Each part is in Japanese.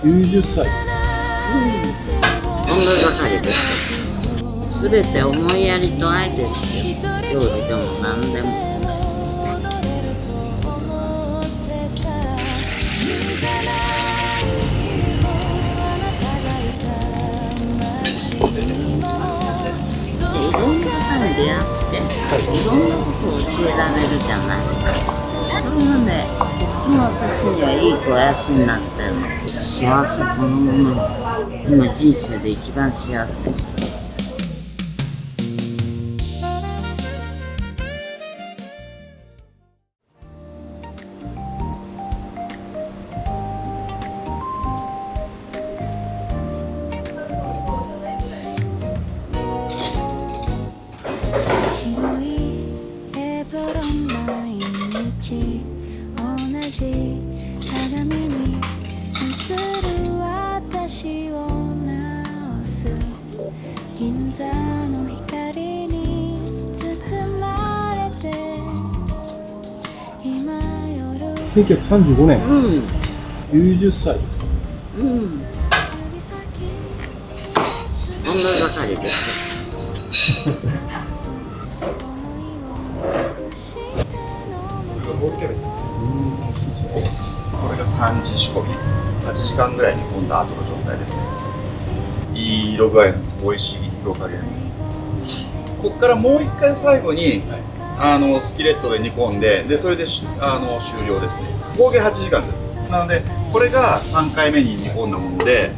90歳ですか。音楽係です。すべて思いやりと愛ですよ。料理でも何でも。いろんな方に出会って、いろんなことを教えられるじゃない。それがね、とても私にはいい肥やしになってるの。幸せそのもの。今人生で一番幸せ。白いエプロン毎日同じ鏡に映る私を直す銀座の光に包まれて今夜1935年、うん。 90歳ですか。うん。音楽係です。ロールキャベツですね。これが3時仕込み、8時間ぐらい煮込んだ後の状態ですね。いい色具合なんです。美味しい色加減。ここからもう一回最後にスキレットで煮込んで、それで終了ですね。合計8時間です。なのでこれが3回目に煮込んだもので、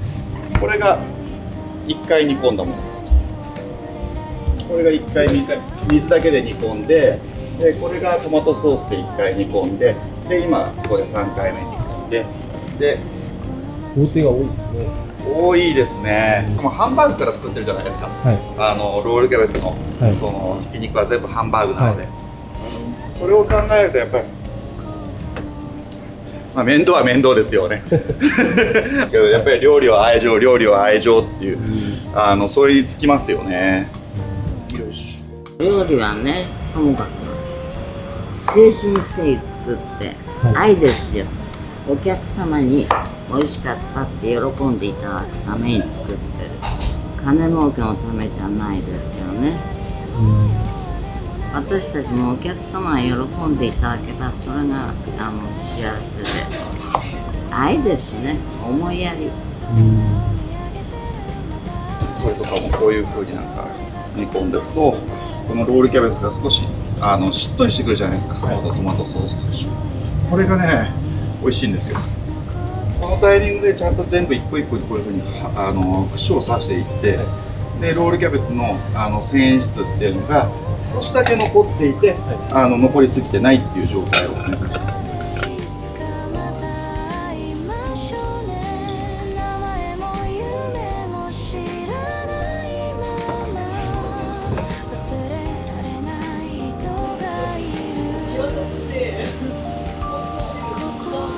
これが1回煮込んだもの。これが1回水だけで煮込んで、これがトマトソースで1回煮込んで、今そこで3回目に煮込んで、工程が多いですね。多いですね。ハンバーグから作ってるじゃないですか。はい。ロールキャベツの、はいそのひき肉は全部ハンバーグなので、それを考えるとやっぱり、面倒は面倒ですよね。けどやっぱり料理は愛情、料理は愛情っていう、それにつきますよね。よし。料理はね、ともかく誠心誠意作って愛ですよ。お客様に美味しかったって喜んでいただくために作ってる。金儲けのためじゃないですよね。私たちもお客様が喜んでいただけばそれが幸せで、愛ですね。思いやり。これとかもこういう風になんか煮込んでいくと、このロールキャベツが少ししっとりしてくるじゃないですか。トマトソースと一緒に。これがね、美味しいんですよ。このタイミングでちゃんと全部一個一個にこういう風に串を刺していって、でロールキャベツの繊維質っていうのが少しだけ残っていて、残りすぎてないっていう状態を目指します。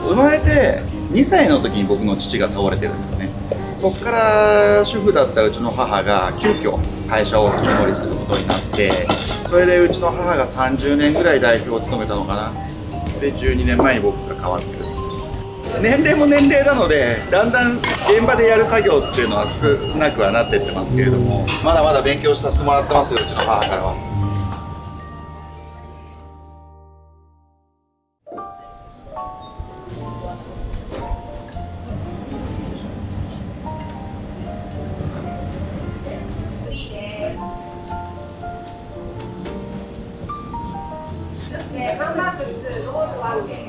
生まれて2歳の時に僕の父が倒れてるんですね。そこから主婦だったうちの母が急遽会社を切り盛りすることになって、それでうちの母が30年ぐらい代表を務めたのかな。で12年前に僕が変わってる。年齢も年齢なので、だんだん現場でやる作業っていうのは少なくはなっていってますけれども、まだまだ勉強させてもらってますよ、うちの母からは。ハンバーグ2、ロール1です。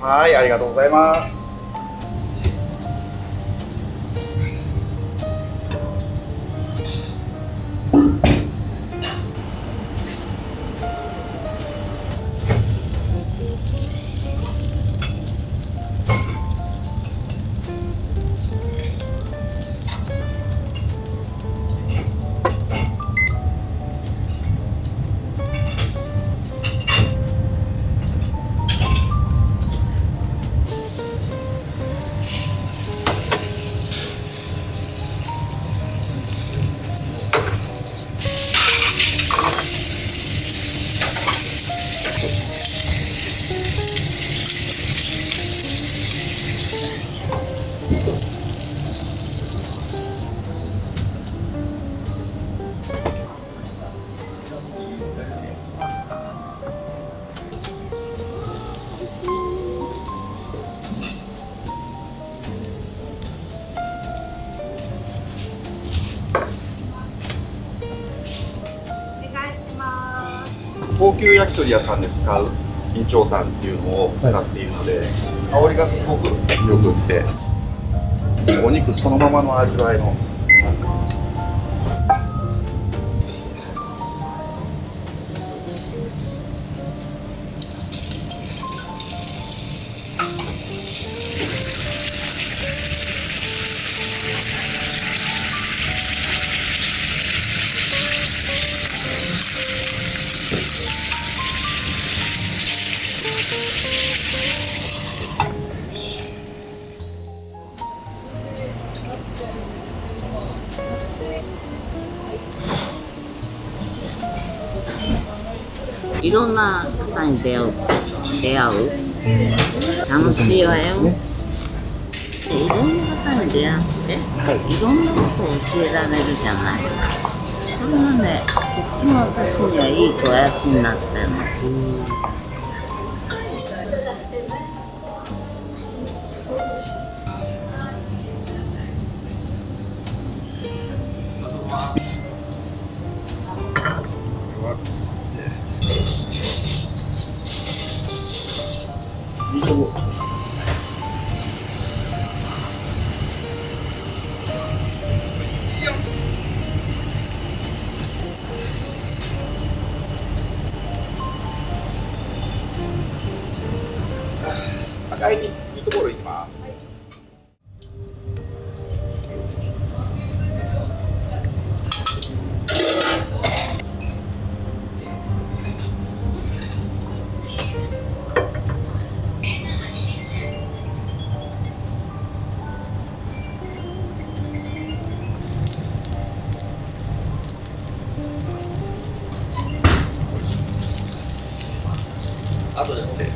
はい、ありがとうございます。お願いします。高級焼き鳥屋さんで使う備長炭っていうのを使っているので、香りがすごくよくってお肉そのままの味わいのいろんな方に出会う楽しいわよ。いろんな方に出会って、いろんなことを教えられるじゃない。それがね、とっても私にはいい肥やしになってるの。赤いミートボールいきます。あとですね。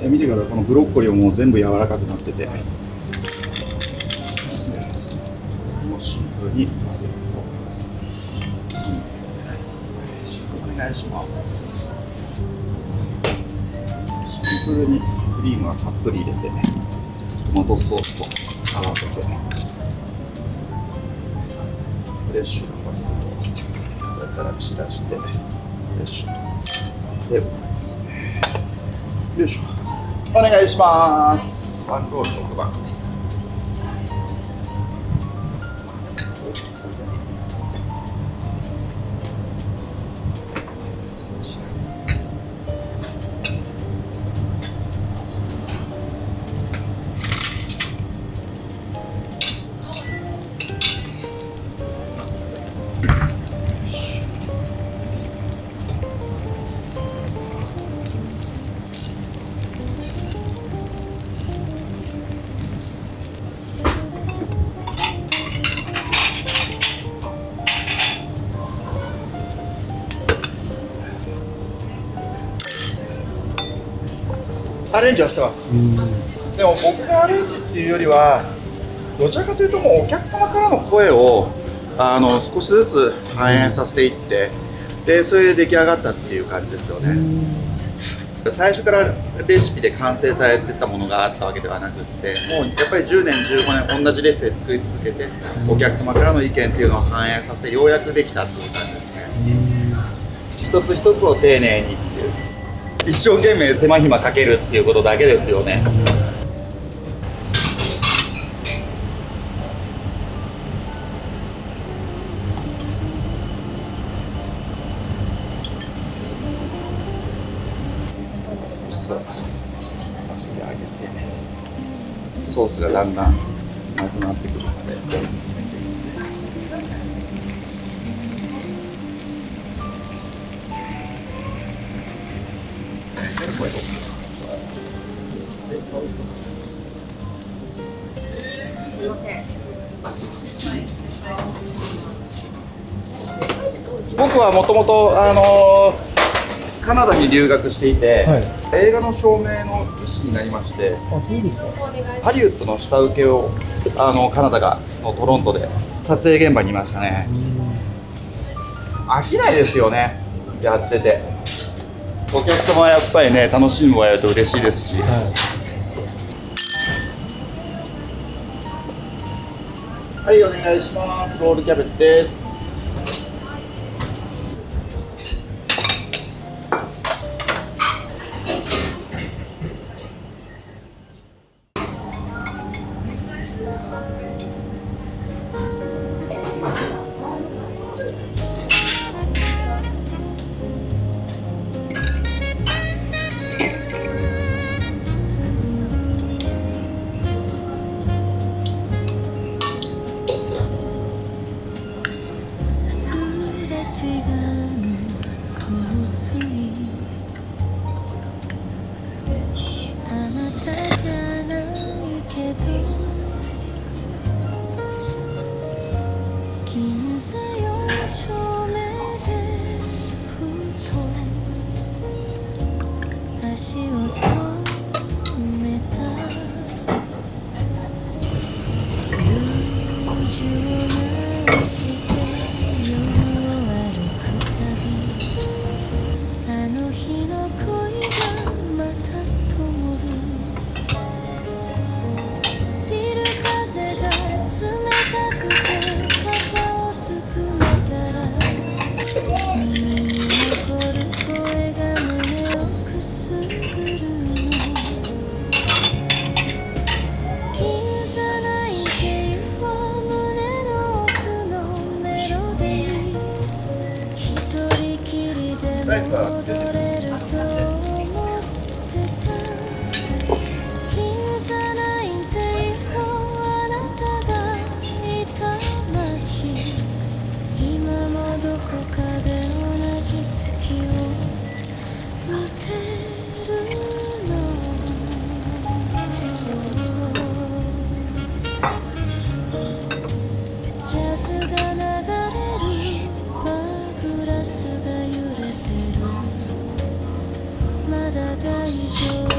見てください、このブロッコリーももう全部柔らかくなってて、もうシンプルにパセリと、お願いします。シンプルにクリームはたっぷり入れて、トマトソースと合わせて、フレッシュなパスタと、こうやったら散らして、フレッシュと、でございますね。よいしょ。お願いします。ワンロール6番。アレンジはしてます。でも僕がアレンジっていうよりはどちらかというともうお客様からの声を少しずつ反映させていって、でそれで出来上がったっていう感じですよね。最初からレシピで完成されてたものがあったわけではなくって、もうやっぱり10年15年同じレシピで作り続けて、お客様からの意見っていうのを反映させてようやくできたっていう感じですね。一つ一つを丁寧にっていう、一生懸命手間暇かけるっていうことだけですよね。ソースを足してあげて、ソースがだんだんなくなってくるので、僕はもともとカナダに留学していて、映画の照明の医師になりまして、ハリウッドの下請けをカナダのトロントで撮影現場にいましたね。飽きないですよね、やってて。お客様はやっぱりね、楽しんでもらえると嬉しいですし、はい、お願いします。ロールキャベツです。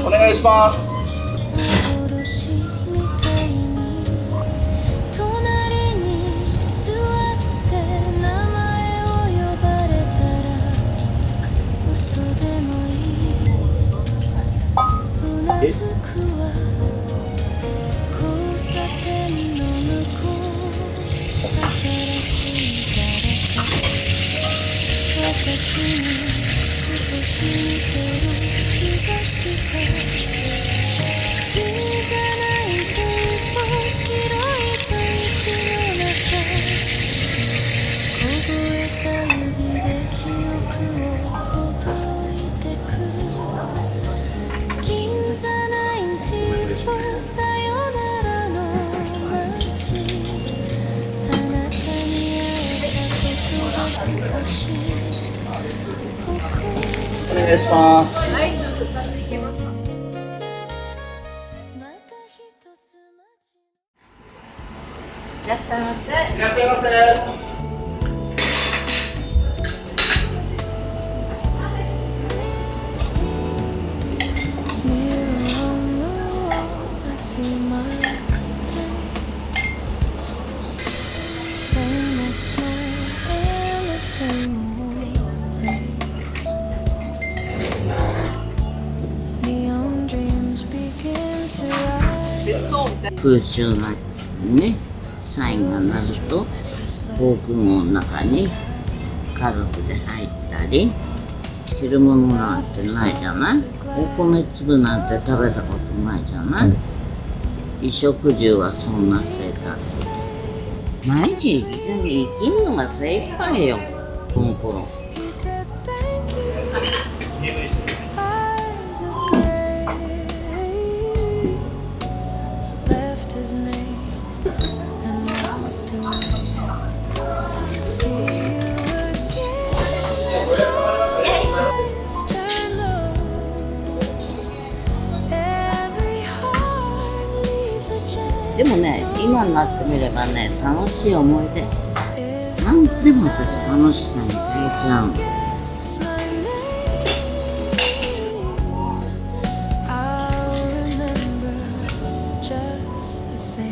お願いします。お願いします。はい、どうぞ2ついけますか。いらっしゃいませ。いらっしゃいませ。same old smile and the same old face. Neon dreams begin to rise. 空襲がね、サインが鳴ると防空壕の中に家族で入ったり、着るものなんてないじゃない。お米粒なんて食べたことないじゃない。衣食住はそんな生活。毎日生きるのが精一杯よ、この頃。 He said thank you. Eyes of gray. Left his name and walked away. See you again. Lights turn low. Every heart leaves a chance. でもね、今になってみればね、楽しい思い出。なんでも私楽しさにされちゃうの。 It's my name. I'll remember just the same.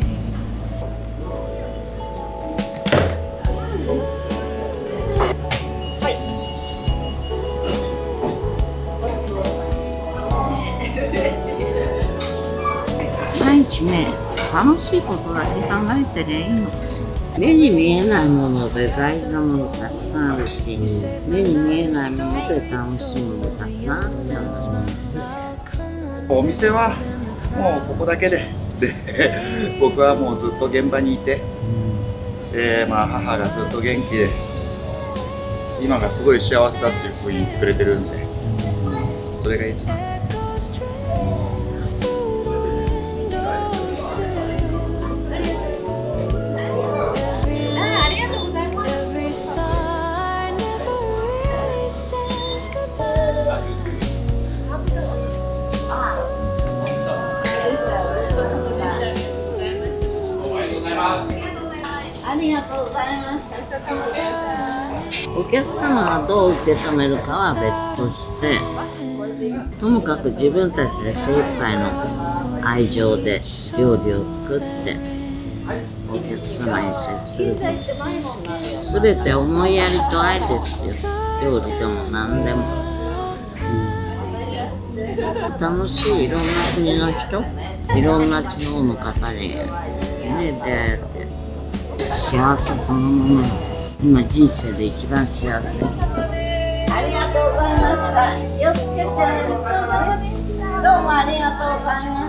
「毎日ね、楽しいことだけ考えてりゃいいの。目に見えないもので大事なものたくさんあるし、目に見えないもので楽しいものたくさんあるじゃん。お店はもうここだけで、で僕はもうずっと現場にいて、まあ母がずっと元気で、今がすごい幸せだっていうふうに言ってくれてるんで、それが一番。 Every sign never really says goodbye. ありがとうございます。お客様がどう受け止めるかは別として、ともかく自分たちで精一杯の愛情で料理を作ってお客様に接する。すべて思いやりと愛ですよ。料理でも何でも。楽しいいろんな国の人、いろんな地方の方に、ね、出会えて幸せそのもの。今人生で一番幸せ。ありがとうございました。気をつけて。どうもありがとうございました。